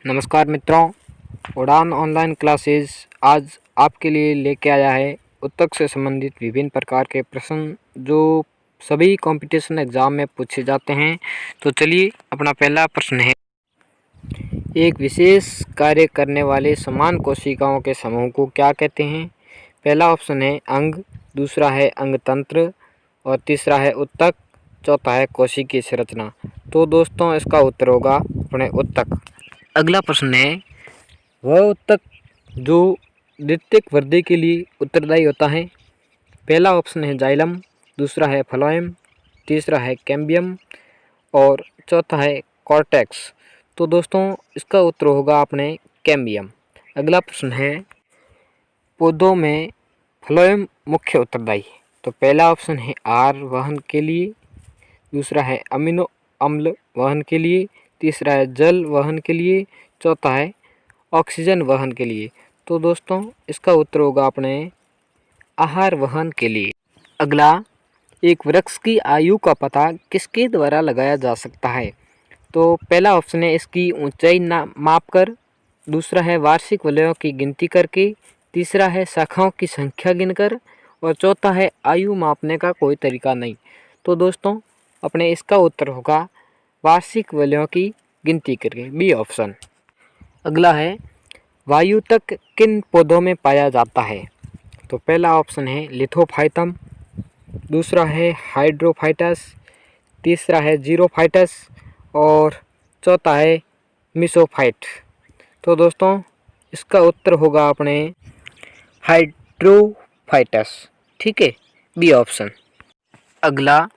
नमस्कार मित्रों, उड़ान ऑनलाइन क्लासेस आज आपके लिए लेके आया है उत्तक से संबंधित विभिन्न प्रकार के प्रश्न जो सभी कंपटीशन एग्जाम में पूछे जाते हैं। तो चलिए, अपना पहला प्रश्न है, एक विशेष कार्य करने वाले समान कोशिकाओं के समूह को क्या कहते हैं। पहला ऑप्शन है अंग, दूसरा है अंगतंत्र और तीसरा है उत्तक, चौथा है कोशिकीय संरचना। तो दोस्तों, इसका उत्तर होगा अपने उत्तक। अगला प्रश्न है, वह उत्तक जो द्वितीयक वृद्धि के लिए उत्तरदायी होता है। पहला ऑप्शन है जाइलम, दूसरा है फ्लोएम, तीसरा है कैम्बियम और चौथा है कॉर्टेक्स। तो दोस्तों, इसका उत्तर होगा अपने कैम्बियम। अगला प्रश्न है, पौधों में फ्लोएम मुख्य उत्तरदायी है। तो पहला ऑप्शन है आर वहन के लिए, दूसरा है अमीनो अम्ल वहन के लिए, तीसरा है जल वहन के लिए, चौथा है ऑक्सीजन वहन के लिए। तो दोस्तों, इसका उत्तर होगा अपने आहार वहन के लिए। अगला, एक वृक्ष की आयु का पता किसके द्वारा लगाया जा सकता है। तो पहला ऑप्शन है इसकी ऊंचाई मापकर, दूसरा है वार्षिक वलयों की गिनती करके, तीसरा है शाखाओं की संख्या गिनकर और चौथा है आयु मापने का कोई तरीका नहीं। तो दोस्तों, अपने इसका उत्तर होगा वार्षिक वलयों की गिनती करके, बी ऑप्शन। अगला है, वायु तक किन पौधों में पाया जाता है। तो पहला ऑप्शन है लिथोफाइटम, दूसरा है हाइड्रोफाइटस, तीसरा है जीरोफाइटस और चौथा है मिसोफाइट। तो दोस्तों, इसका उत्तर होगा अपने हाइड्रोफाइटस, ठीक है, बी ऑप्शन। अगला,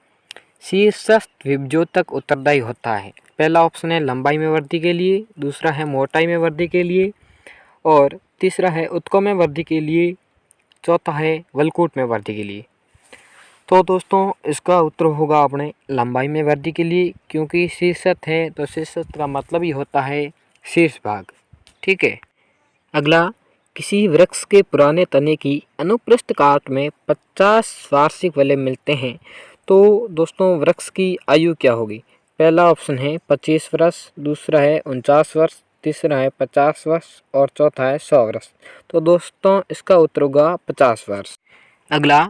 शीर्षस्थ विभज्योतक उत्तरदायी होता है। पहला ऑप्शन है लंबाई में वृद्धि के लिए, दूसरा है मोटाई में वृद्धि के लिए और तीसरा है उत्कों में वृद्धि के लिए, चौथा है वलकूट में वृद्धि के लिए। तो दोस्तों, इसका उत्तर होगा अपने लंबाई में वृद्धि के लिए, क्योंकि शीर्षस्थ है तो शीर्षस्थ का मतलब ही होता है शीर्ष भाग, ठीक है। अगला, किसी वृक्ष के पुराने तने की अनुपृष्ठ काट में 50 वार्षिक वलय मिलते हैं। तो दोस्तों, वृक्ष की आयु क्या होगी। पहला ऑप्शन है 25 वर्ष, दूसरा है 49 वर्ष, तीसरा है 50 वर्ष और चौथा है 100 वर्ष। तो दोस्तों, इसका उत्तर होगा 50 वर्ष। अगला,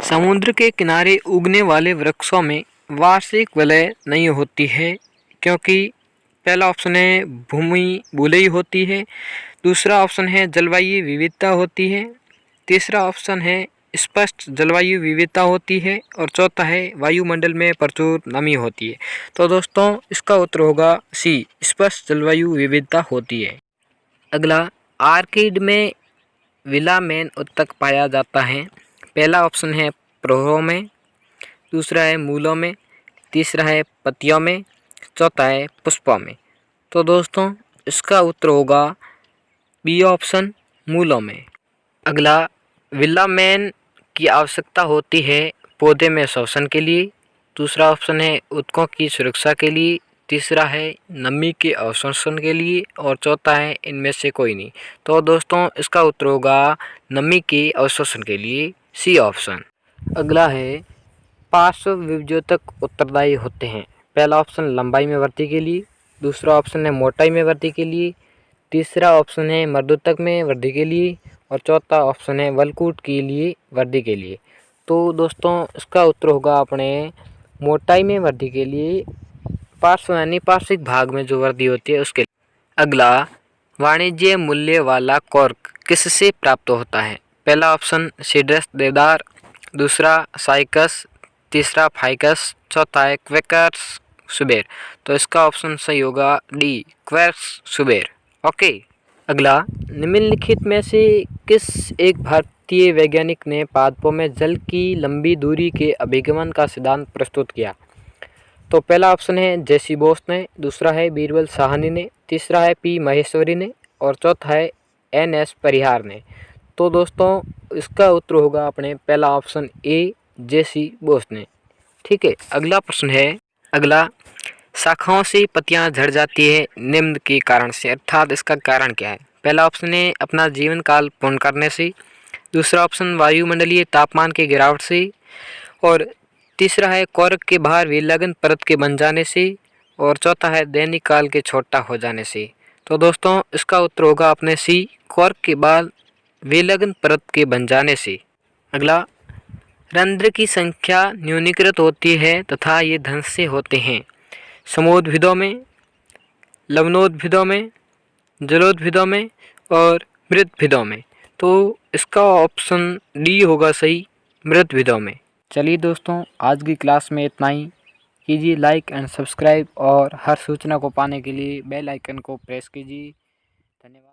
समुद्र के किनारे उगने वाले वृक्षों में वार्षिक वलय नहीं होती है, क्योंकि पहला ऑप्शन है भूमि बलुई होती है, दूसरा ऑप्शन है जलवायु विविधता होती है, तीसरा ऑप्शन है स्पष्ट जलवायु विविधता होती है और चौथा है वायुमंडल में प्रचुर नमी होती है। तो दोस्तों, इसका उत्तर होगा सी, स्पष्ट जलवायु विविधता होती है। अगला, आर्किड में विलामेन उत्तक पाया जाता है। पहला ऑप्शन है प्रवाहों में, दूसरा है मूलों में, तीसरा है पत्तियों में, चौथा है पुष्पों में। तो दोस्तों, इसका उत्तर होगा बी ऑप्शन, मूलों में। अगला, विलामेन की आवश्यकता होती है पौधे में श्वसन के लिए, दूसरा ऑप्शन है उत्तकों की सुरक्षा के लिए, तीसरा है नमी के अवशोषण के लिए और चौथा है इनमें से कोई नहीं। तो दोस्तों, इसका उत्तर होगा नमी के अवशोषण के लिए, सी ऑप्शन। अगला है, पार्श्व विभज्योतक उत्तरदायी होते हैं। पहला ऑप्शन लंबाई में वृद्धि के लिए, दूसरा ऑप्शन है मोटाई में वृद्धि के लिए, तीसरा ऑप्शन है मर्दूतक में वृद्धि के लिए और चौथा ऑप्शन है वलकूट के लिए वृद्धि के लिए। तो दोस्तों, इसका उत्तर होगा अपने मोटाई में वृद्धि के लिए, पार्श्व यानी पार्श्विक भाग में जो वृद्धि होती है उसके लिए। अगला, वाणिज्य मूल्य वाला कॉर्क किससे प्राप्त होता है। पहला ऑप्शन सीड्रस देवदार, दूसरा साइकस, तीसरा फाइकस, चौथा है क्वेकर्स सुबेर। तो इसका ऑप्शन सही होगा डी, क्वेकर्स सुबेर, ओके। अगला, निम्नलिखित में से किस एक भारतीय वैज्ञानिक ने पादपों में जल की लंबी दूरी के अभिगमन का सिद्धांत प्रस्तुत किया। तो पहला ऑप्शन है जेसी बोस ने, दूसरा है बीरबल साहनी ने, तीसरा है पी महेश्वरी ने और चौथा है एन.एस. परिहार ने। तो दोस्तों, इसका उत्तर होगा अपने पहला ऑप्शन ए, जेसी बोस ने, ठीक है। अगला प्रश्न है, अगला, शाखाओं से पत्तियां झड़ जाती है निम्न के कारण से, अर्थात इसका कारण क्या है। पहला ऑप्शन है अपना जीवन काल पूर्ण करने से, दूसरा ऑप्शन वायुमंडलीय तापमान के गिरावट से और तीसरा है कॉर्क के बाहर विलग्न परत के बन जाने से और चौथा है दैनिक काल के छोटा हो जाने से। तो दोस्तों इसका उत्तर होगा अपने सी, कॉर्क के बाल विलग्न परत के बन जाने से। अगला, रंध्र की संख्या न्यूनीकृत होती है तथा ये धन से होते हैं समोद्भिदों में, लवणोद्भिदों में, जलोद्भिदों में और मृदभिदों में। तो इसका ऑप्शन डी होगा सही, मृदभिदों में। चलिए दोस्तों, आज की क्लास में इतना ही। कीजिए लाइक एंड सब्सक्राइब और हर सूचना को पाने के लिए बेल आइकन को प्रेस कीजिए। धन्यवाद।